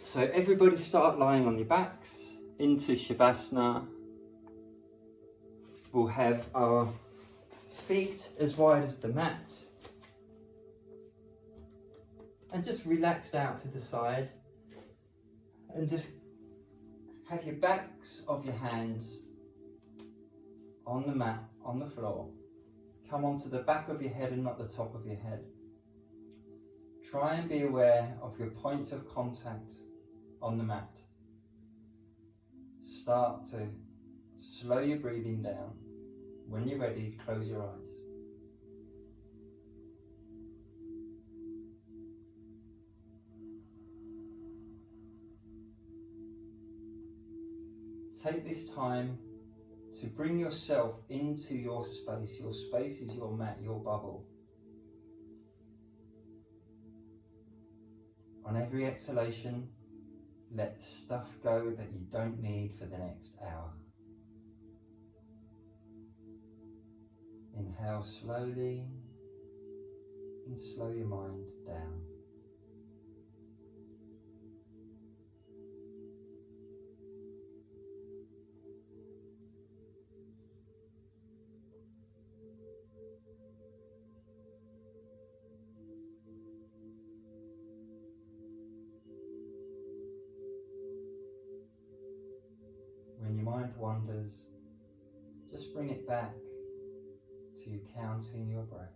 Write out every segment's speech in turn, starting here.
So everybody start lying on your backs into Shavasana. We'll have our feet as wide as the mat. And just relaxed out to the side. And just have your backs of your hands on the mat, on the floor. Come onto the back of your head and not the top of your head. Try and be aware of your points of contact on the mat. Start to slow your breathing down. When you're ready, close your eyes. Take this time to bring yourself into your space. Your space is your mat, your bubble. On every exhalation, let stuff go that you don't need for the next hour. Inhale slowly and slow your mind down. When your mind wanders, just bring it back to you counting your breath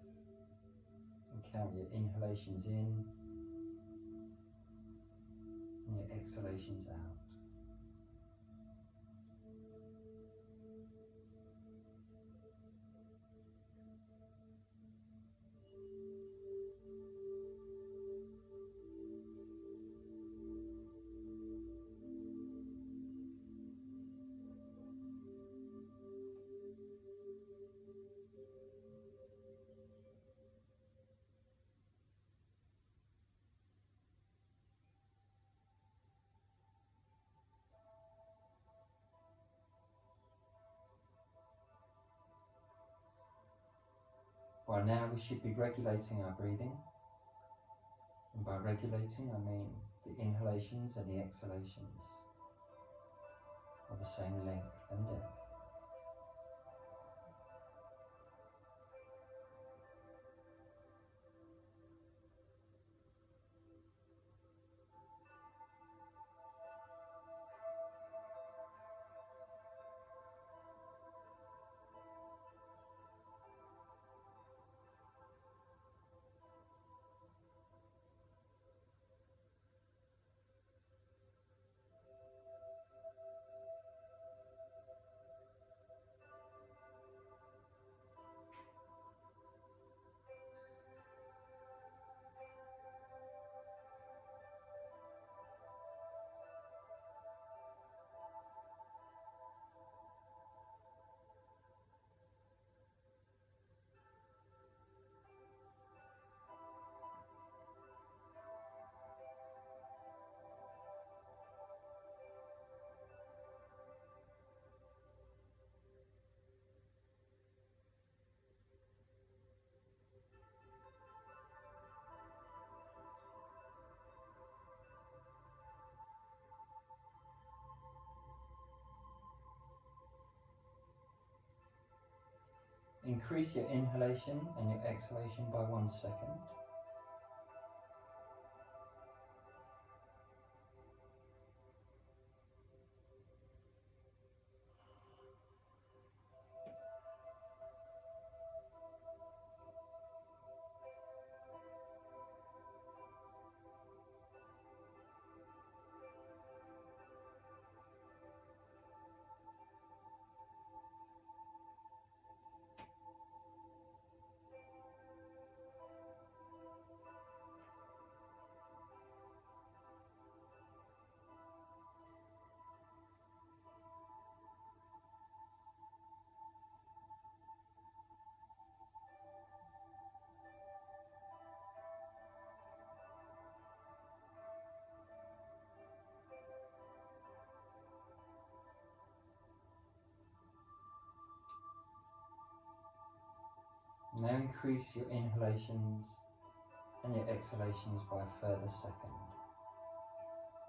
and count your inhalations in and your exhalations out. By now we should be regulating our breathing, and by regulating I mean the inhalations and the exhalations are the same length and depth. Increase your inhalation and your exhalation by 1 second. Now increase your inhalations and your exhalations by a further second.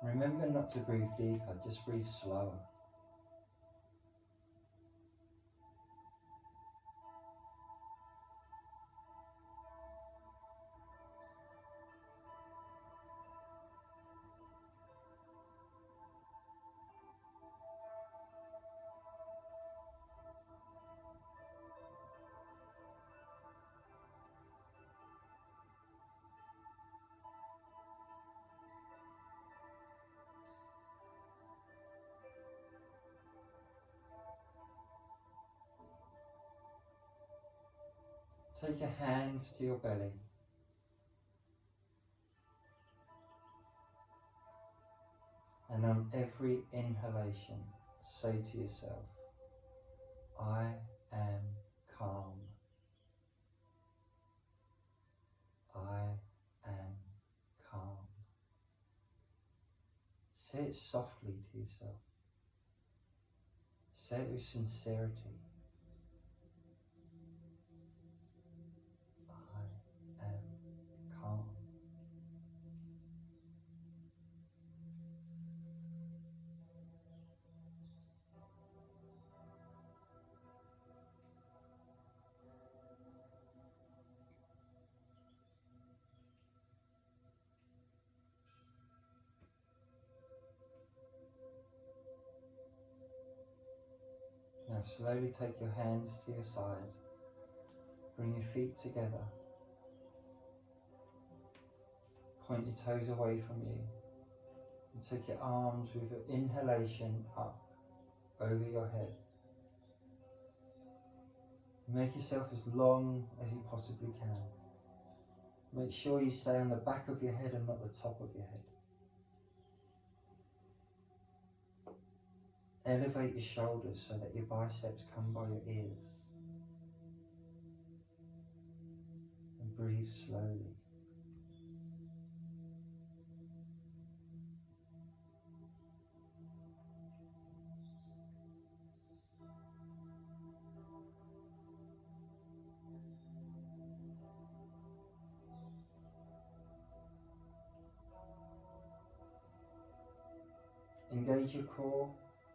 Remember not to breathe deeper, just breathe slower. Take your hands to your belly. And on every inhalation, say to yourself, I am calm. I am calm. Say it softly to yourself. Say it with sincerity. I am calm. Now slowly take your hands to your side. Bring your feet together. Point your toes away from you. And take your arms with your inhalation up over your head. Make yourself as long as you possibly can. Make sure you stay on the back of your head and not the top of your head. Elevate your shoulders so that your biceps come by your ears. And breathe slowly. Engage your core.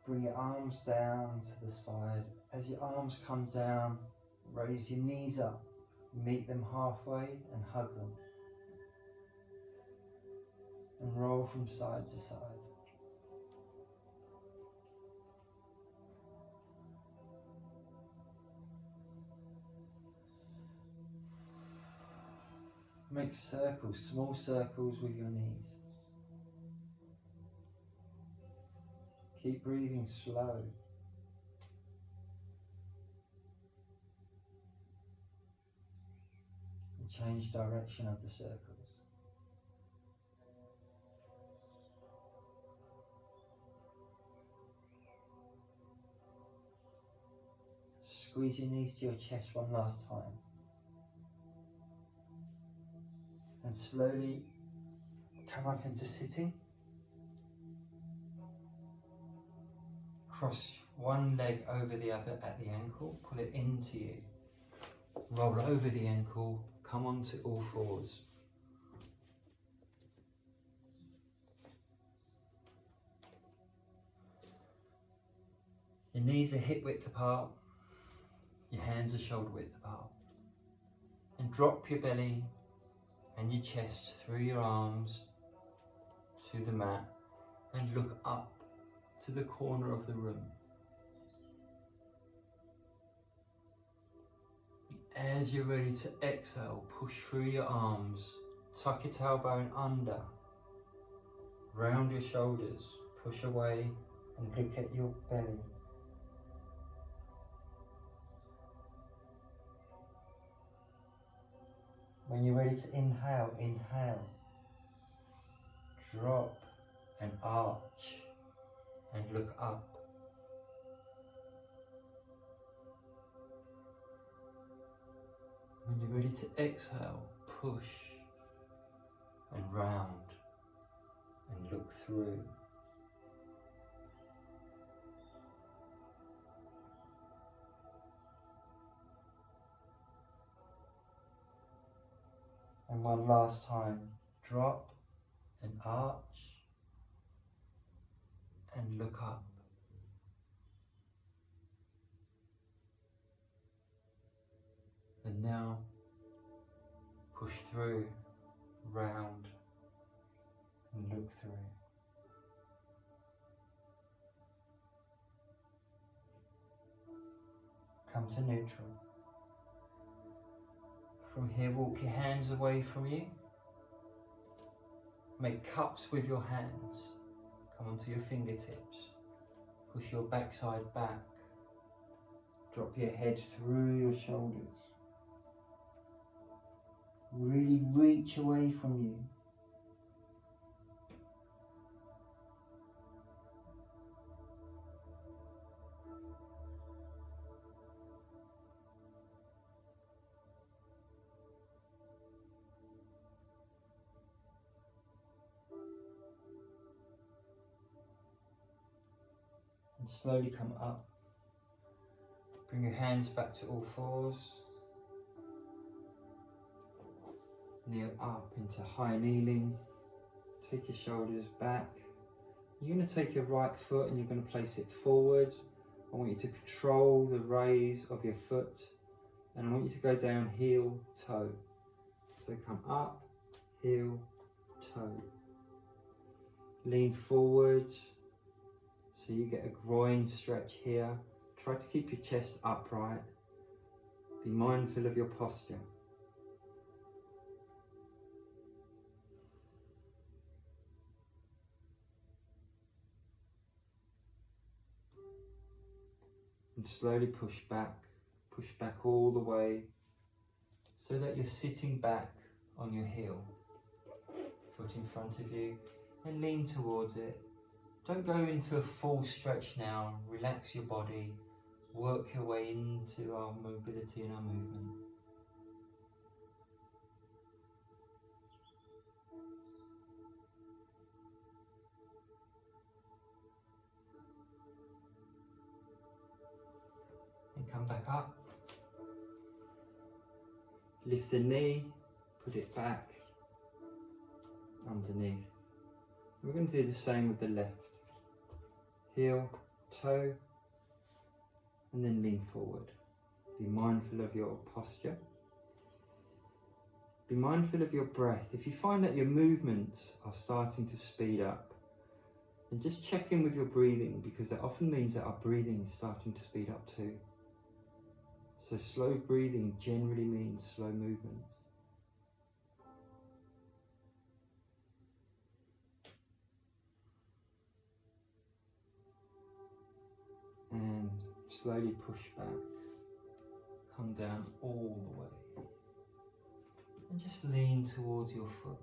Bring your arms down to the side. As your arms come down, raise your knees up. Meet them halfway and hug them. And roll from side to side. Make circles, small circles with your knees. Keep breathing slow. And change direction of the circles. Squeeze your knees to your chest one last time. And slowly come up into sitting. Cross one leg over the other at the ankle, pull it into you. Roll over the ankle, come onto all fours. Your knees are hip width apart, your hands are shoulder width apart. And drop your belly and your chest through your arms to the mat and look up to the corner of the room. As you're ready to exhale, push through your arms, tuck your tailbone under, round your shoulders, push away and look at your belly. When you're ready to inhale, inhale, drop and arch and look up. When you're ready to exhale, push and round and look through. And one last time, drop and arch and look up. And now push through, round, and look through. Come to neutral. From here, walk your hands away from you. Make cups with your hands. Come onto your fingertips. Push your backside back. Drop your head through your shoulders. Really reach away from you. And slowly come up. Bring your hands back to all fours. Kneel up into high kneeling. Take your shoulders back. You're going to take your right foot and you're going to place it forward. I want you to control the raise of your foot. And I want you to go down heel, toe. So come up, heel, toe. Lean forward. So you get a groin stretch here. Try to keep your chest upright. Be mindful of your posture. And slowly push back all the way so that you're sitting back on your heel. Foot in front of you and lean towards it. Don't go into a full stretch now. Relax your body. Work your way into our mobility and our movement. And come back up. Lift the knee, put it back underneath. We're going to do the same with the left. Heel, toe, and then lean forward. Be mindful of your posture. Be mindful of your breath. If you find that your movements are starting to speed up, then just check in with your breathing, because that often means that our breathing is starting to speed up too. So slow breathing generally means slow movements. And slowly push back. Come down all the way. And just lean towards your foot.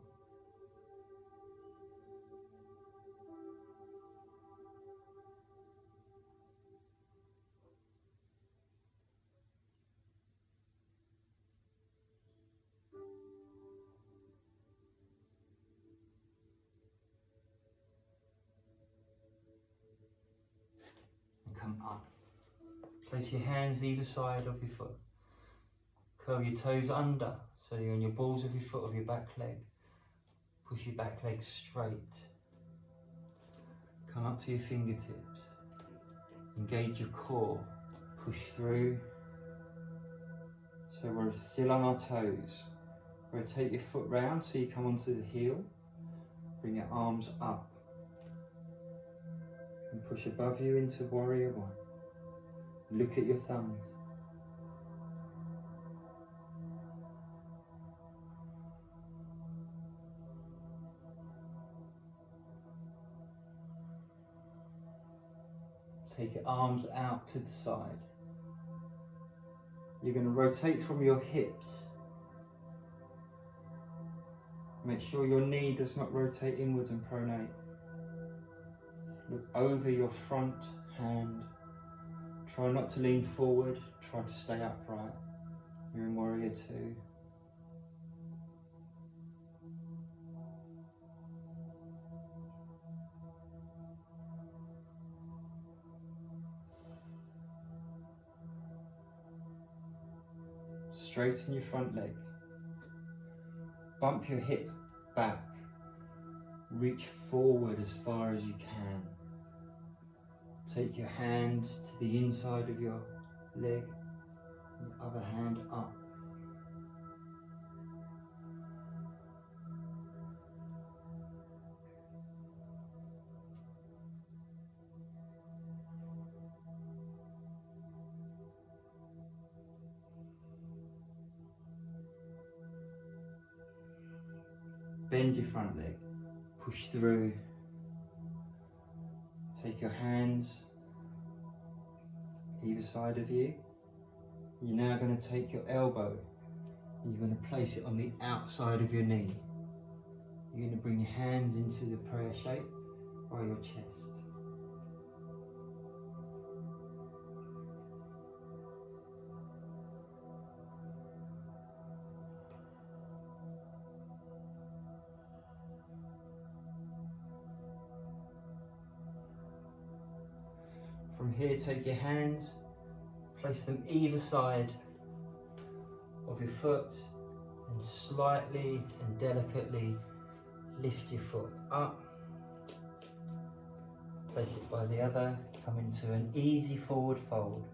Come up. Place your hands either side of your foot. Curl your toes under so you're on your balls of your foot of your back leg. Push your back leg straight. Come up to your fingertips. Engage your core. Push through. So we're still on our toes. Rotate your foot round so you come onto the heel. Bring your arms up. And push above you into warrior one. Look at your thumbs. Take your arms out to the side. You're going to rotate from your hips. Make sure your knee does not rotate inwards and pronate. Look over your front hand. Try not to lean forward. Try to stay upright. You're in warrior two. Straighten your front leg. Bump your hip back. Reach forward as far as you can. Take your hand to the inside of your leg, and the other hand up. Bend your front leg, push through. Take your hands either side of you. You're now going to take your elbow and you're going to place it on the outside of your knee. You're going to bring your hands into the prayer shape by your chest. From here, take your hands, place them either side of your foot, and slightly and delicately lift your foot up. Place it by the other, come into an easy forward fold.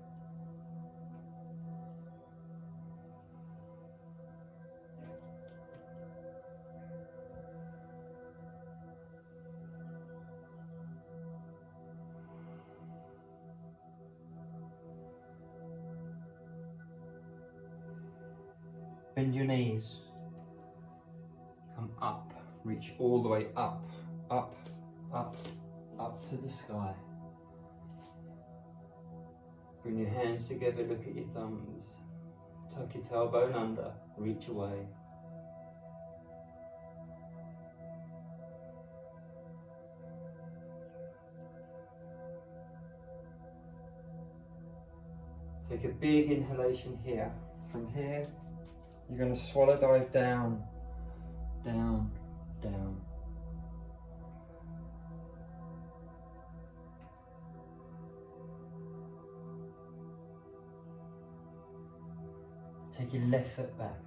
Bend your knees, come up, reach all the way up, up, up, up to the sky. Bring your hands together, look at your thumbs, tuck your tailbone under, reach away. Take a big inhalation here. From here, you're going to swallow dive down, down, down. Take your left foot back.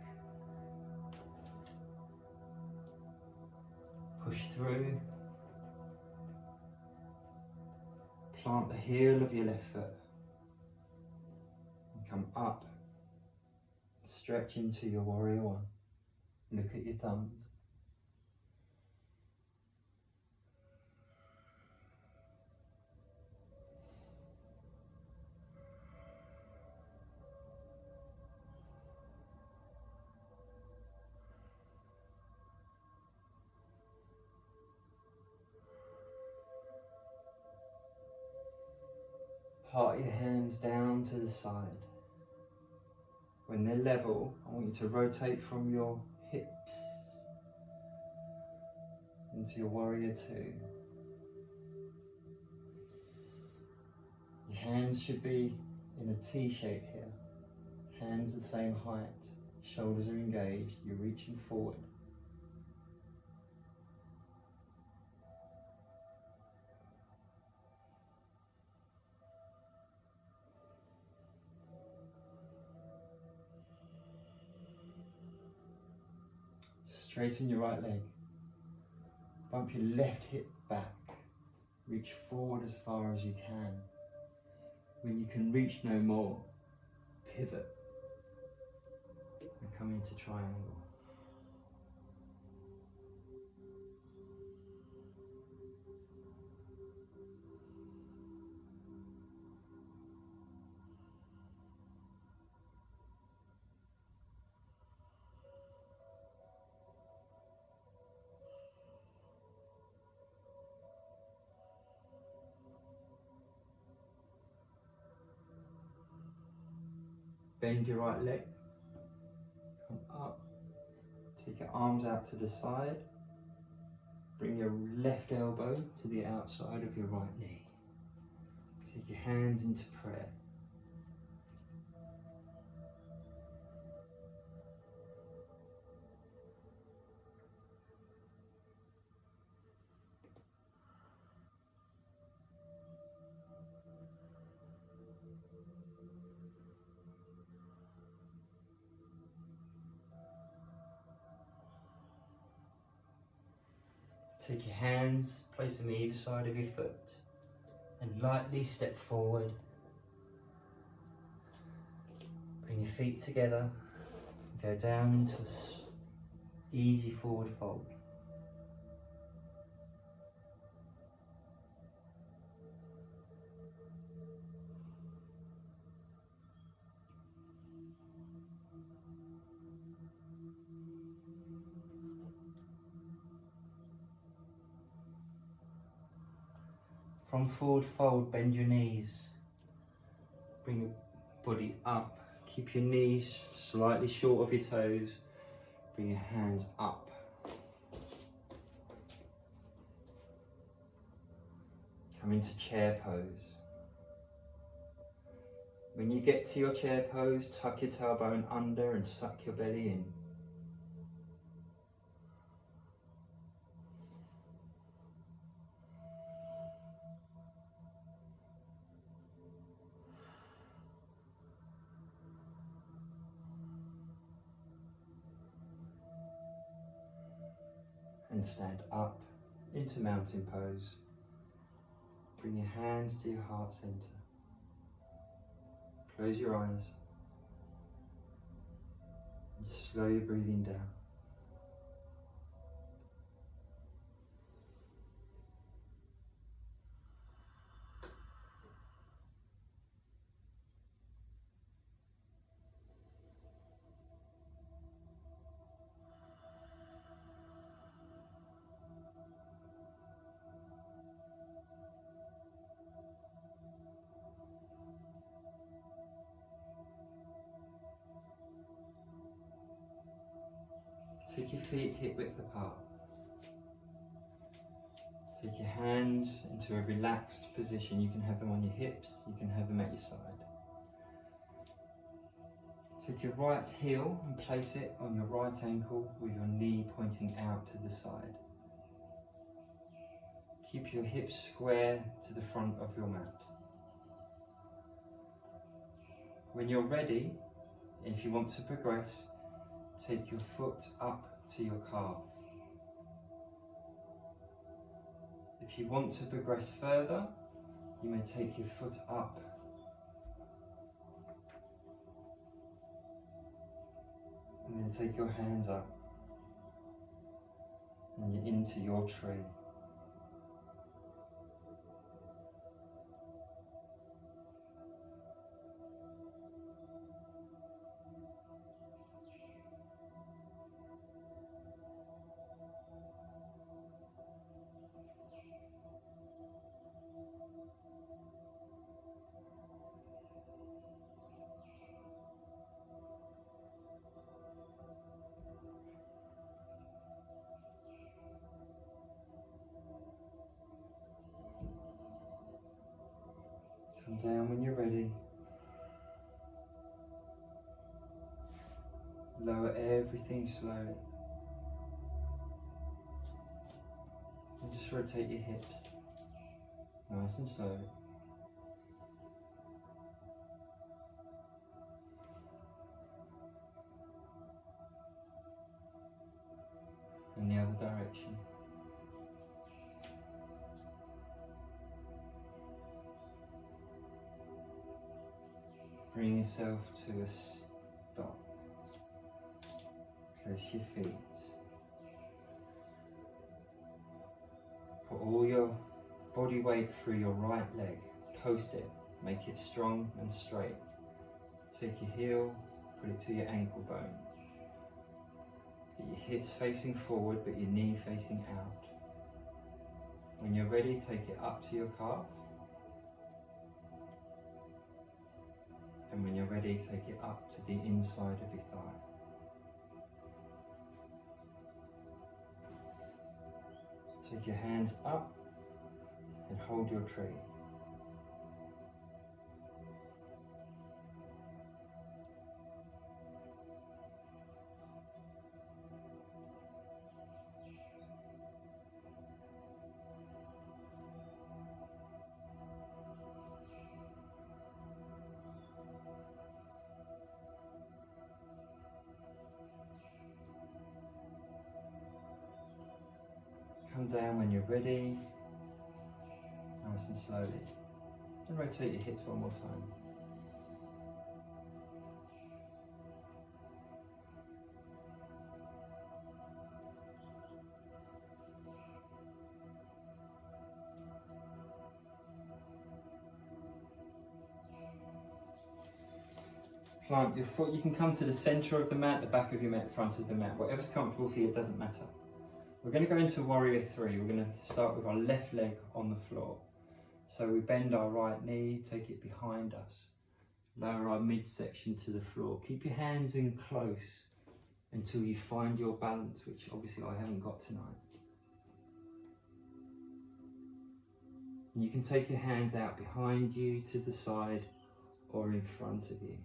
Push through. Plant the heel of your left foot. And come up. Stretch into your warrior one. Look at your thumbs. Part your hands down to the side. When they're level, I want you to rotate from your hips into your warrior two. Your hands should be in a T shape here. Hands the same height, shoulders are engaged, you're reaching forward. Straighten your right leg. Bump your left hip back. Reach forward as far as you can. When you can reach no more, pivot and come into triangle. Bend your right leg, come up, take your arms out to the side, bring your left elbow to the outside of your right knee. Take your hands into prayer. Take your hands, place them either side of your foot, and lightly step forward. Bring your feet together, go down into an easy forward fold. From forward fold, bend your knees. Bring your body up. Keep your knees slightly short of your toes. Bring your hands up. Come into chair pose. When you get to your chair pose, tuck your tailbone under and suck your belly in. And stand up into mountain pose. Bring your hands to your heart center. Close your eyes. And slow your breathing down. Take your feet hip width apart. Take your hands into a relaxed position. You can have them on your hips, you can have them at your side. Take your right heel and place it on your right ankle with your knee pointing out to the side. Keep your hips square to the front of your mat. When you're ready, if you want to progress, take your foot up to your calf. If you want to progress further, you may take your foot up and then take your hands up and you're into your tree. Come down when you're ready. Lower everything slowly. And just rotate your hips, nice and slowly. In the other direction. Bring yourself to a stop. Place your feet. Put all your body weight through your right leg. Post it. Make it strong and straight. Take your heel, put it to your ankle bone. Get your hips facing forward but your knee facing out. When you're ready, take it up to your calf. And when you're ready, take it up to the inside of your thigh. Take your hands up and hold your tree. Come down when you're ready, nice and slowly. And rotate your hips one more time. Plant your foot. You can come to the centre of the mat, the back of your mat, the front of the mat. Whatever's comfortable for you, it doesn't matter. We're going to go into Warrior 3. We're going to start with our left leg on the floor. So we bend our right knee, take it behind us. Lower our midsection to the floor. Keep your hands in close until you find your balance, which obviously I haven't got tonight. And you can take your hands out behind you, to the side, or in front of you.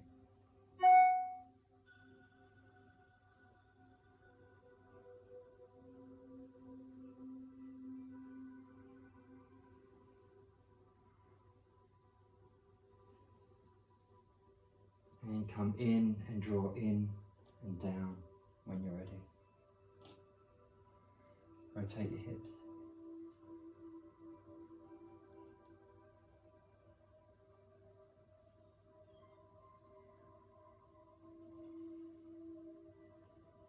And come in and draw in and down when you're ready. Rotate your hips.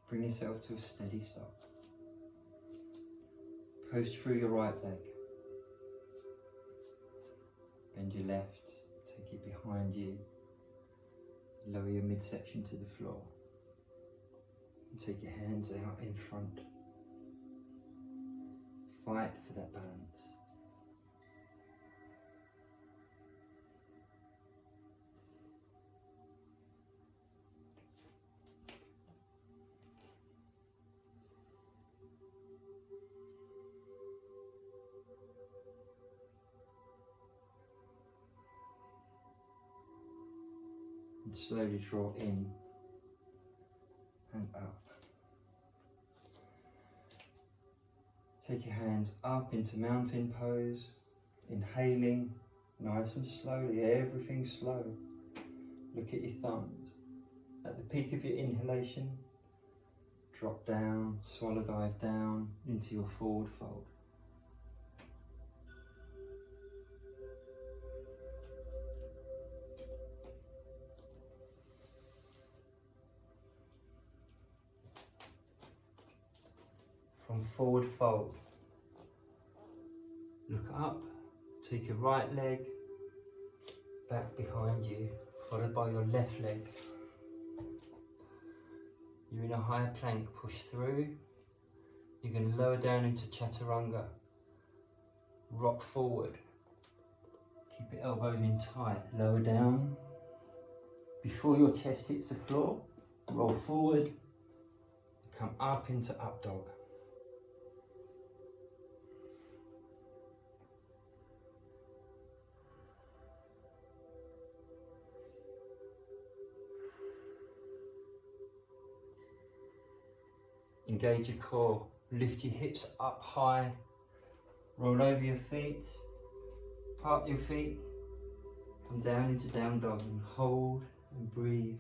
Bring yourself to a steady stop. Post through your right leg. Bend your left, take it behind you. Lower your midsection to the floor. And take your hands out in front. Fight for that balance. And slowly draw in and up. Take your hands up into mountain pose, inhaling nice and slowly, everything slow. Look at your thumbs. At the peak of your inhalation, drop down, swallow dive down into your forward fold. From forward fold, look up, take your right leg back behind you, followed by your left leg. You're in a higher plank, push through. You're going to lower down into chaturanga. Rock forward. Keep your elbows in tight, lower down. Before your chest hits the floor, roll forward, come up into up dog. Engage your core, lift your hips up high, roll over your feet, part your feet, come down into down dog and hold and breathe.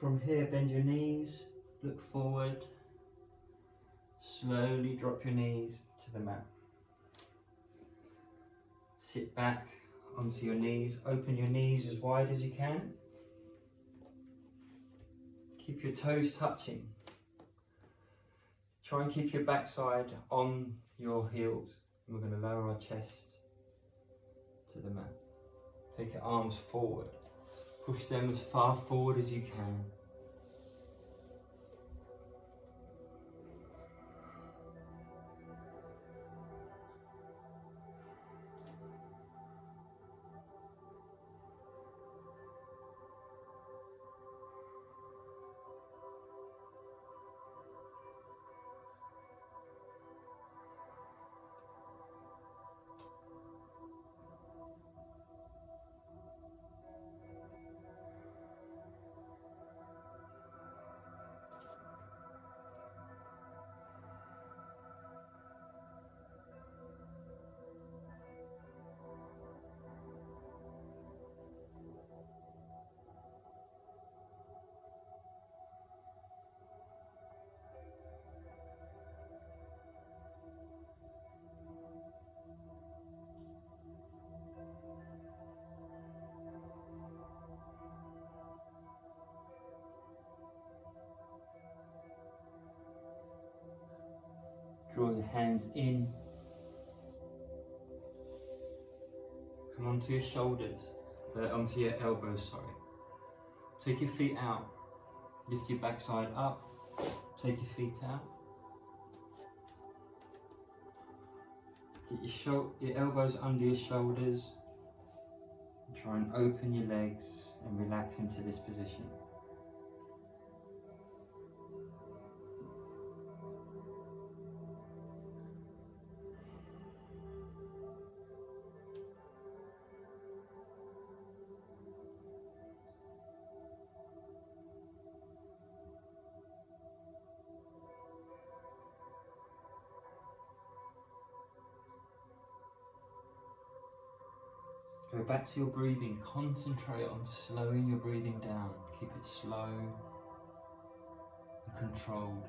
From here, bend your knees, look forward, slowly drop your knees to the mat. Sit back onto your knees, open your knees as wide as you can. Keep your toes touching. Try and keep your backside on your heels. And we're going to lower our chest to the mat. Take your arms forward. Push them as far forward as you can. Draw your hands in. Come onto your shoulders, onto your elbows, sorry. Take your feet out. Lift your backside up. Take your feet out. Get your elbows under your shoulders. Try and open your legs and relax into this position. Go back to your breathing. Concentrate on slowing your breathing down. Keep it slow and controlled.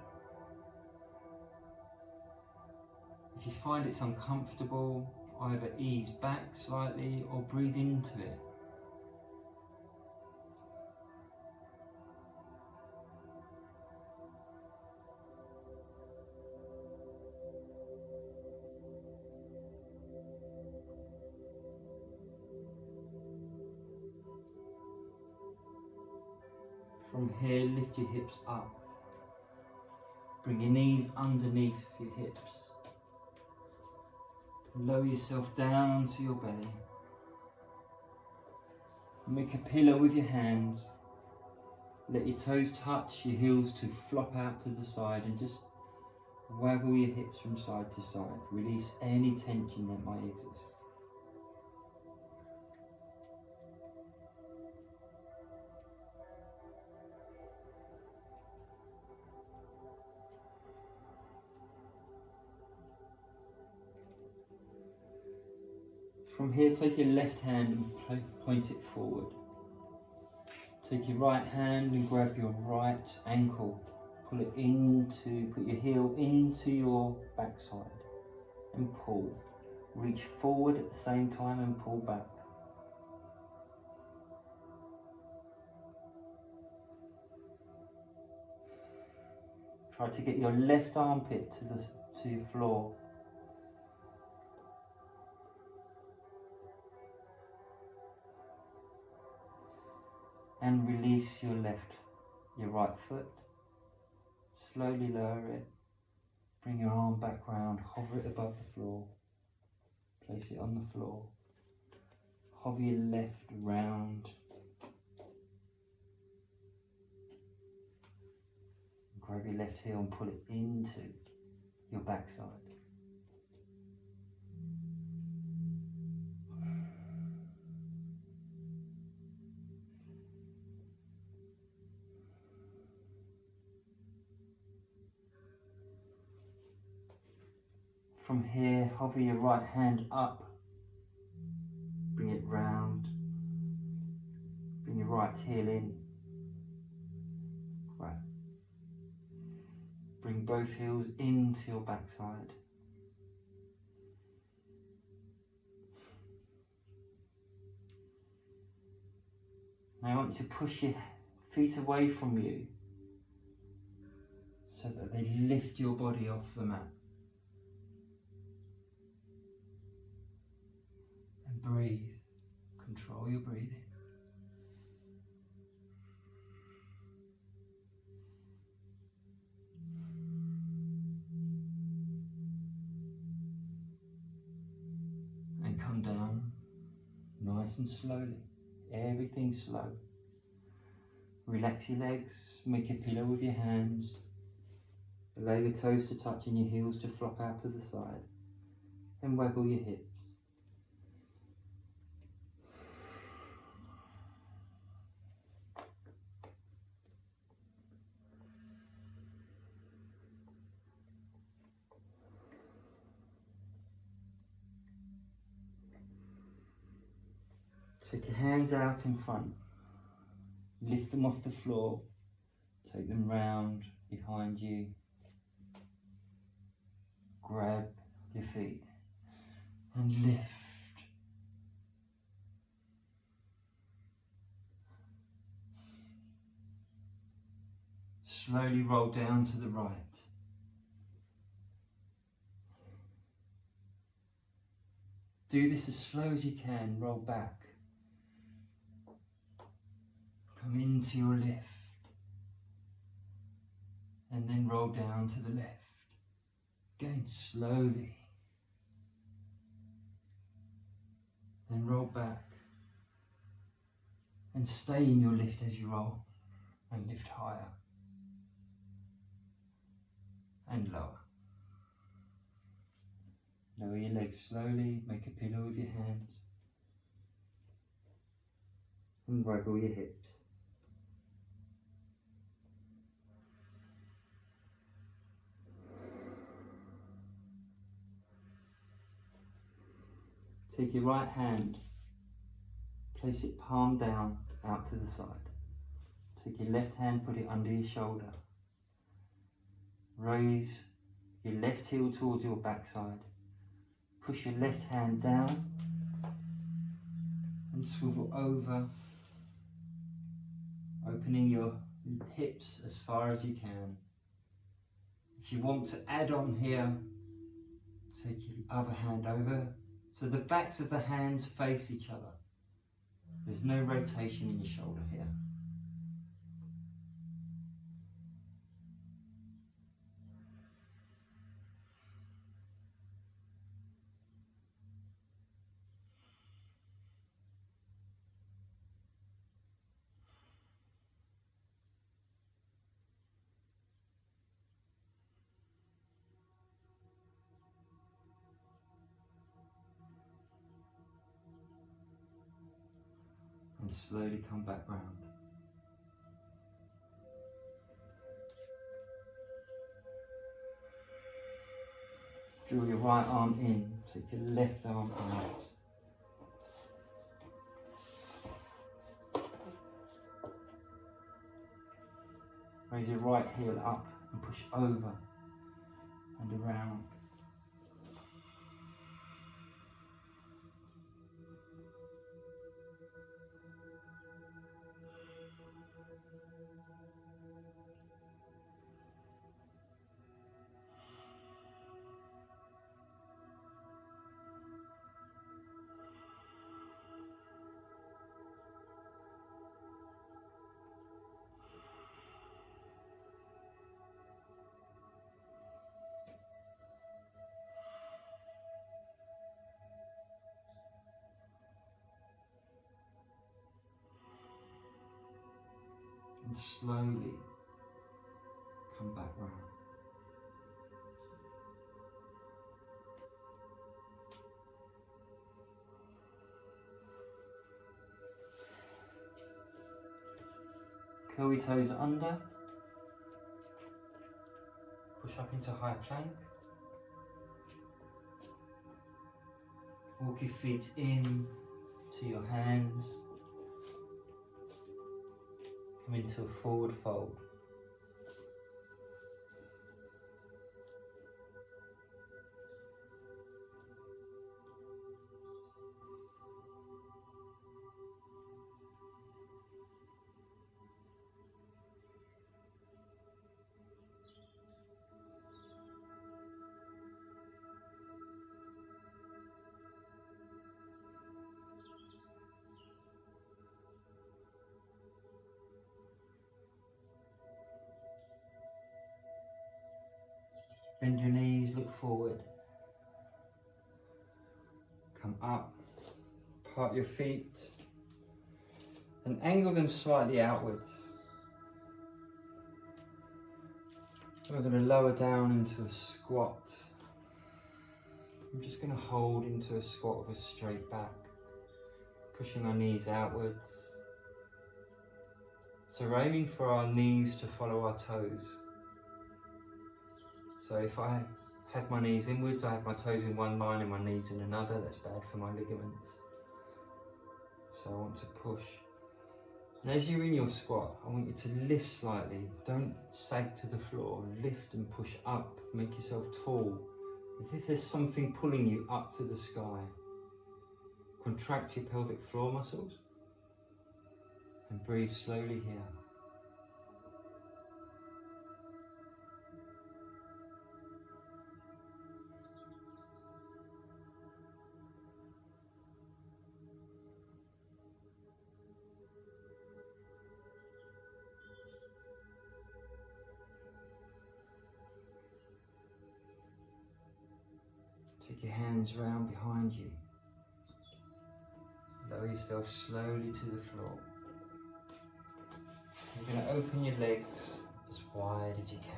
If you find it's uncomfortable, either ease back slightly or breathe into it. From here, lift your hips up. Bring your knees underneath your hips. Lower yourself down to your belly. Make a pillow with your hands. Let your toes touch, your heels to flop out to the side, and just waggle your hips from side to side. Release any tension that might exist. From here, take your left hand and point it forward. Take your right hand and grab your right ankle. Put your heel into your backside and pull. Reach forward at the same time and pull back. Try to get your left armpit to your floor. And release your right foot. Slowly lower it. Bring your arm back round, hover it above the floor. Place it on the floor. Hover your left round. Grab your left heel and pull it into your backside. From here, hover your right hand up, bring it round, bring your right heel in, right. Bring both heels into your backside. Now I want you to push your feet away from you so that they lift your body off the mat. Breathe. Control your breathing. And come down nice and slowly. Everything slow. Relax your legs. Make a pillow with your hands. Allow your toes to touch and your heels to flop out to the side. And waggle your hips. Take your hands out in front, lift them off the floor, take them round behind you, grab your feet and lift. Slowly roll down to the right. Do this as slow as you can. Roll back. Come into your lift. And then roll down to the left. Again, slowly. Then roll back. And stay in your lift as you roll. And lift higher. And lower. Lower your legs slowly, make a pillow with your hands. And waggle your hips. Take your right hand, place it palm down out to the side. Take your left hand, put it under your shoulder. Raise your left heel towards your backside. Push your left hand down and swivel over, opening your hips as far as you can. If you want to add on here, take your other hand over so the backs of the hands face each other. There's no rotation in your shoulder here. And slowly come back round. Draw your right arm in, take your left arm out. Raise your right heel up and push over and around. And slowly come back round. Curl your toes under. Push up into high plank. Walk your feet in to your hands. Come into a forward fold. Bend your knees, look forward. Come up, part your feet and angle them slightly outwards. We're going to lower down into a squat. I'm just going to hold into a squat with a straight back, pushing our knees outwards. So we're aiming for our knees to follow our toes. So if I have my knees inwards, I have my toes in one line and my knees in another, that's bad for my ligaments. So I want to push. And as you're in your squat, I want you to lift slightly. Don't sag to the floor. Lift and push up. Make yourself tall. As if there's something pulling you up to the sky. Contract your pelvic floor muscles. And breathe slowly here. Take your hands round behind you. Lower yourself slowly to the floor. You're going to open your legs as wide as you can.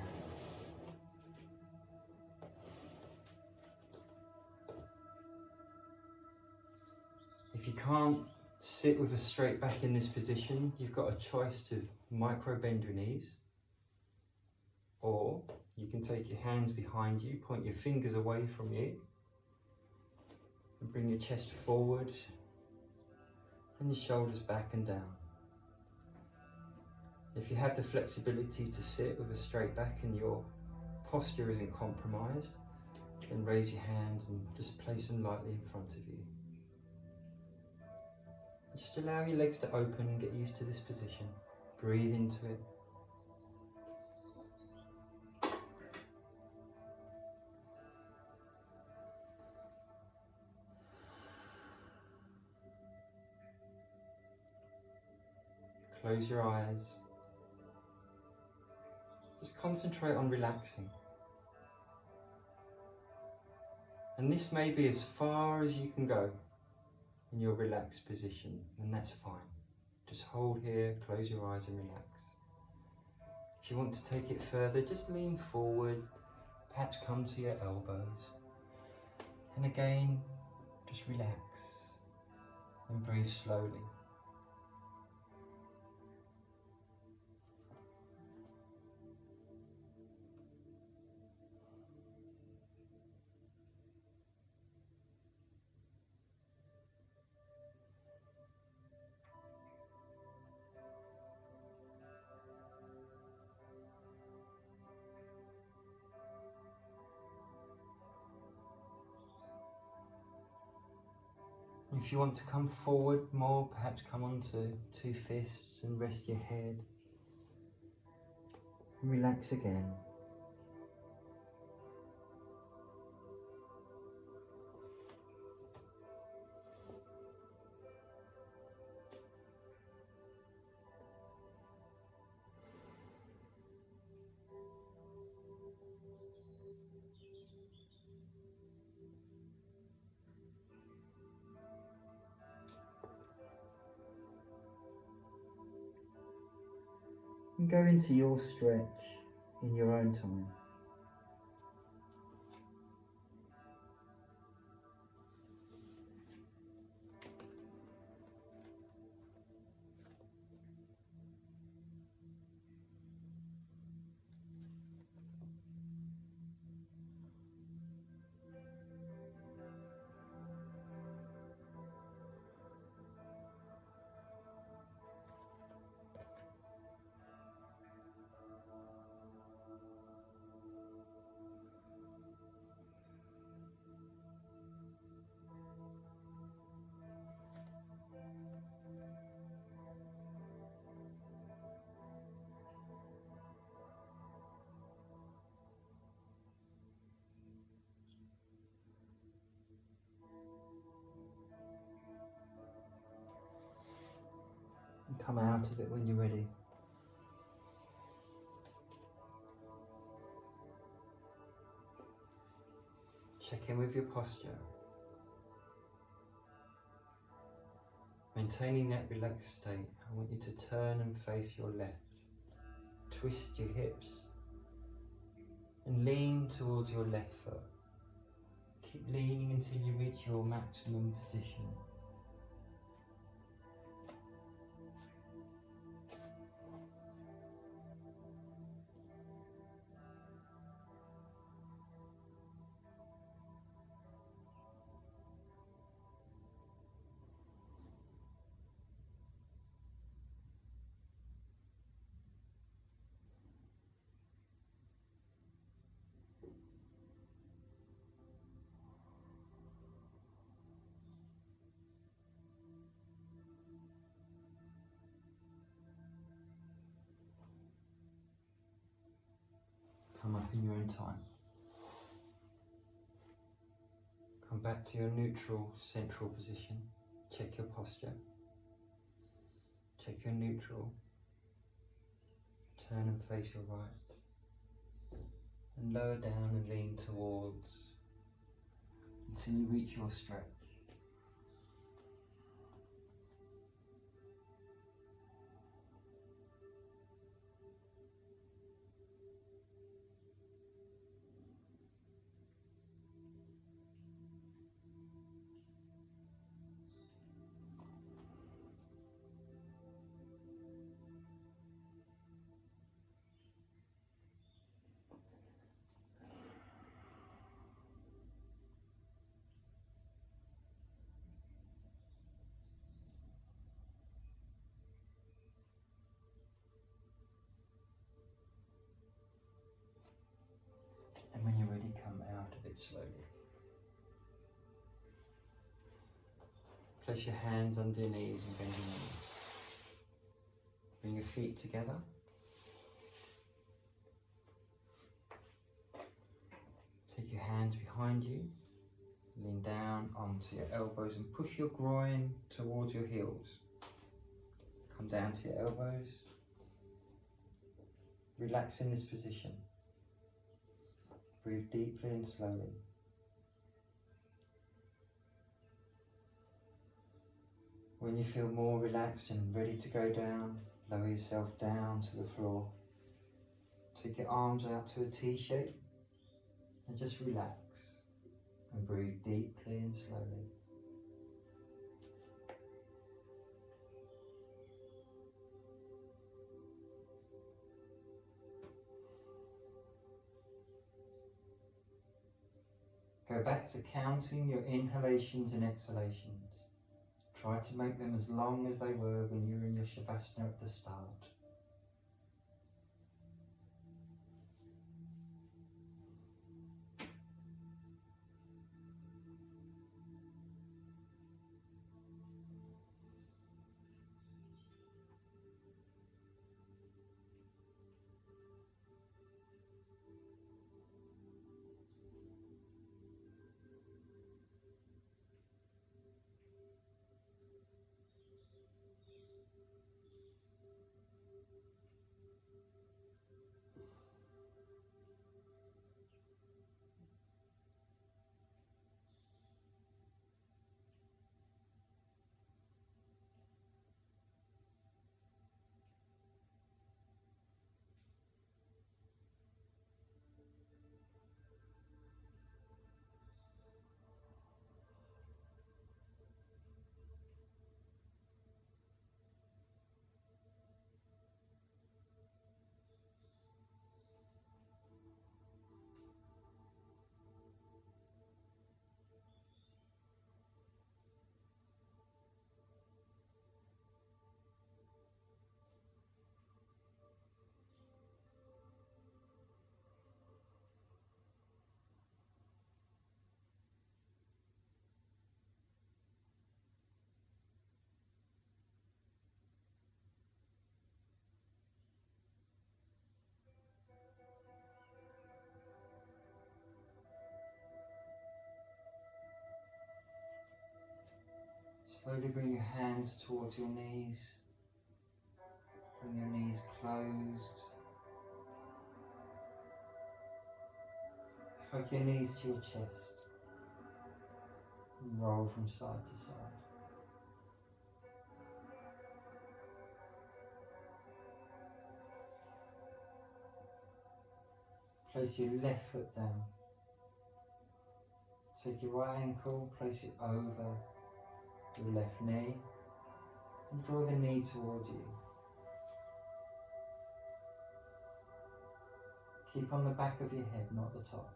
If you can't sit with a straight back in this position, you've got a choice to micro bend your knees, or you can take your hands behind you, point your fingers away from you, and bring your chest forward and your shoulders back and down. If you have the flexibility to sit with a straight back and your posture isn't compromised, then raise your hands and just place them lightly in front of you. Just allow your legs to open and get used to this position. Breathe into it. Close your eyes. Just concentrate on relaxing. And this may be as far as you can go in your relaxed position, and that's fine. Just hold here, close your eyes and relax. If you want to take it further, just lean forward, perhaps come to your elbows. And again, just relax and breathe slowly. If you want to come forward more, perhaps come onto two fists and rest your head. And relax again. And go into your stretch in your own time. And come out of it when you're ready. Check in with your posture. Maintaining that relaxed state, I want you to turn and face your left. Twist your hips and lean towards your left foot. Keep leaning until you reach your maximum position. Come up in your own time. Come back to your neutral central position. Check your posture. Check your neutral. Turn and face your right. And lower down and lean towards until you reach your stretch. And when you're ready, come out of it slowly. Place your hands under your knees and bend your knees. Bring your feet together. Take your hands behind you. Lean down onto your elbows and push your groin towards your heels. Come down to your elbows. Relax in this position. Breathe deeply and slowly. When you feel more relaxed and ready to go down, lower yourself down to the floor. Take your arms out to a T shape and just relax and breathe deeply and slowly. Go back to counting your inhalations and exhalations. Try to make them as long as they were when you were in your Shavasana at the start. Slowly bring your hands towards your knees. Bring your knees closed. Hug your knees to your chest. And roll from side to side. Place your left foot down. Take your right ankle, place it over your left knee and draw the knee towards you. Keep on the back of your head, not the top.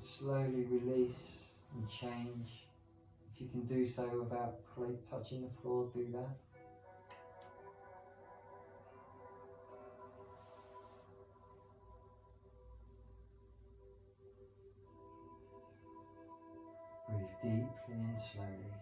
Slowly release and change. If you can do so without touching the floor, do that. Breathe deeply and slowly.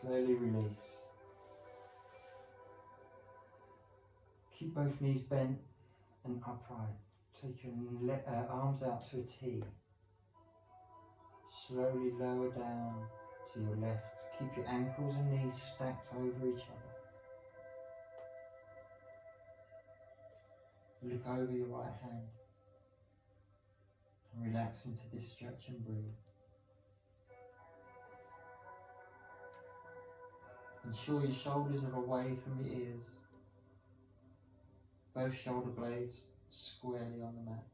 Slowly release. Keep both knees bent and upright. Take your arms out to a T. Slowly lower down to your left. Keep your ankles and knees stacked over each other. Look over your right hand and relax into this stretch and breathe. Ensure your shoulders are away from your ears. Both shoulder blades squarely on the mat.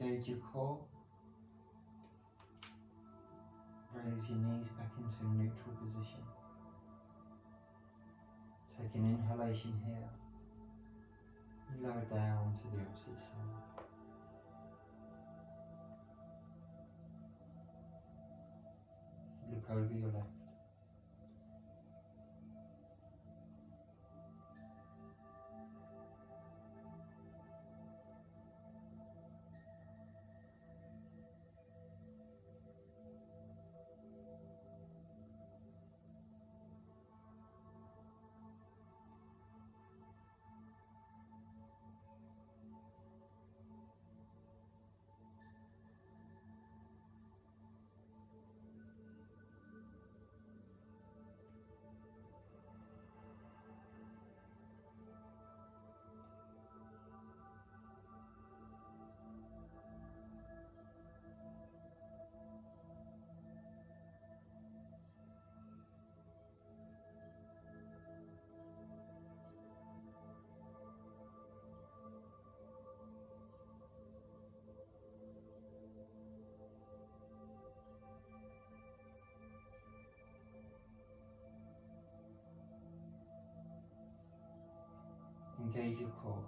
Engage your core. Raise your knees back into a neutral position. Take an inhalation here. Lower down to the opposite side. Look over your left. Engage your core.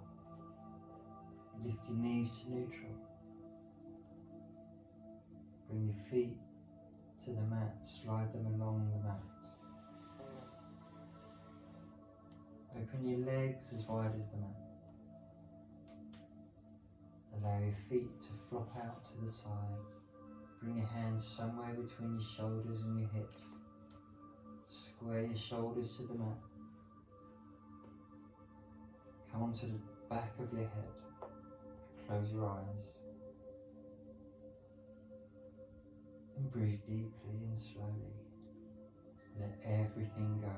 Lift your knees to neutral. Bring your feet to the mat. Slide them along the mat. Open your legs as wide as the mat. Allow your feet to flop out to the side. Bring your hands somewhere between your shoulders and your hips. Square your shoulders to the mat. Come onto the back of your head. Close your eyes. And breathe deeply and slowly. Let everything go.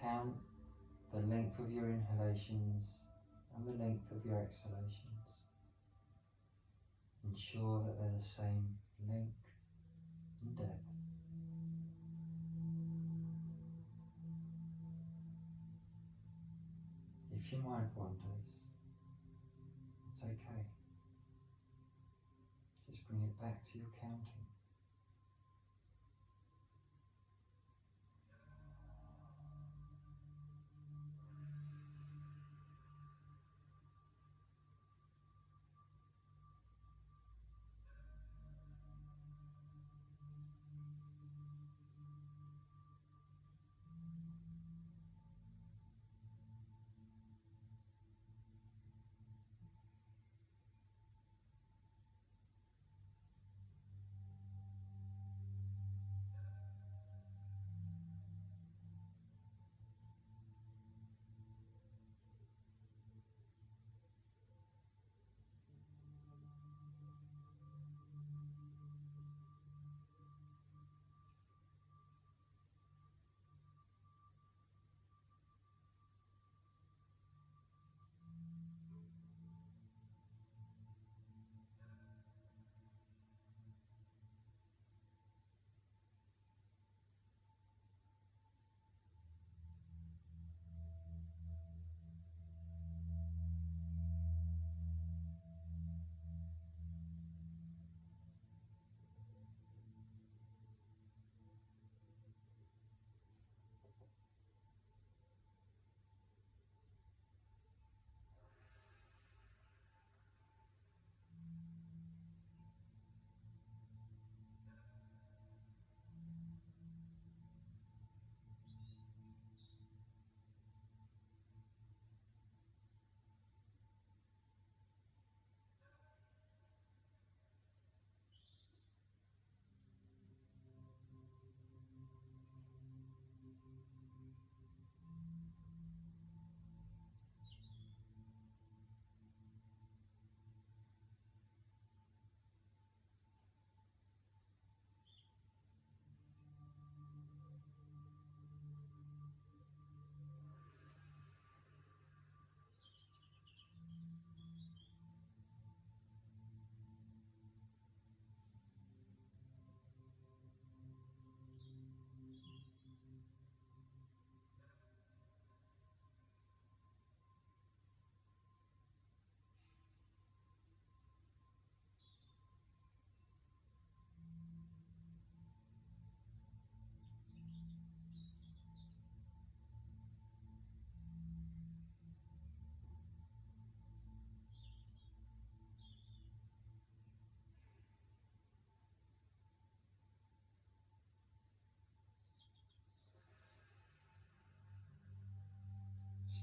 count the length of your inhalations and the length of your exhalations. Ensure that they're the same length and depth. If your mind wanders, it's okay. Just bring it back to your counting.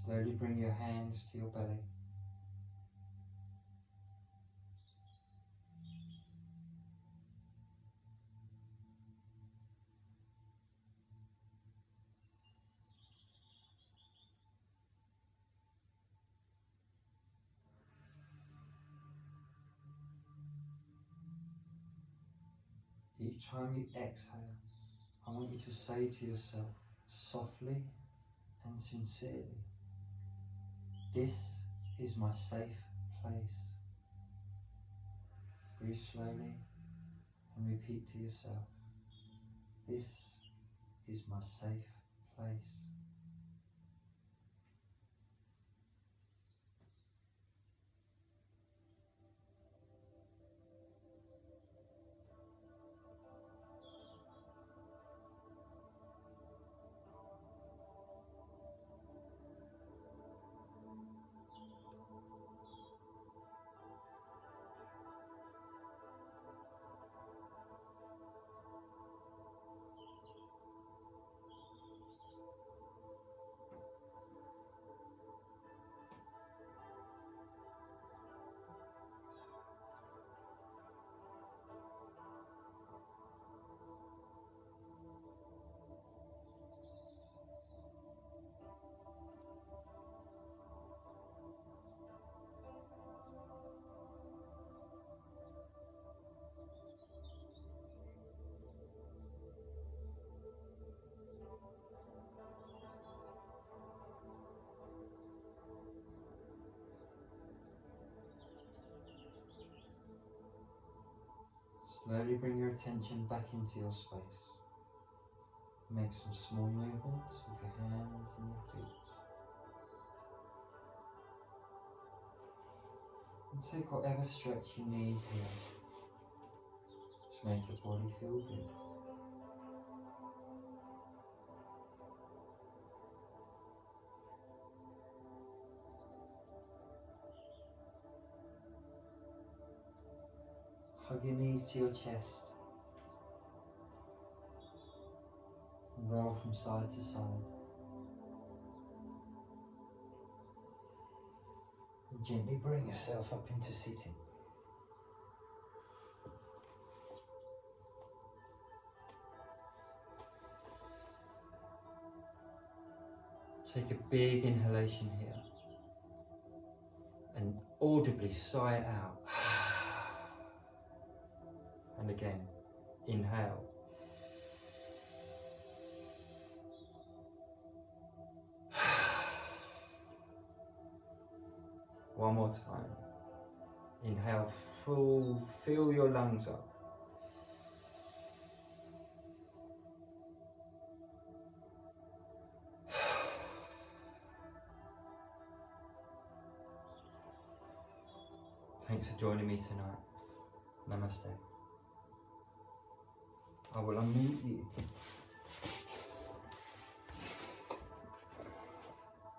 Slowly bring your hands to your belly. Each time you exhale, I want you to say to yourself, softly and sincerely, this is my safe place. Breathe slowly and repeat to yourself, this is my safe place. Slowly bring your attention back into your space. Make some small movements with your hands and your feet. And take whatever stretch you need here to make your body feel good. Hug your knees to your chest and roll from side to side. And gently bring yourself up into sitting. Take a big inhalation here and audibly sigh it out. And again, inhale. One more time. Inhale full, fill your lungs up. Thanks for joining me tonight. Namaste. I will unmute you.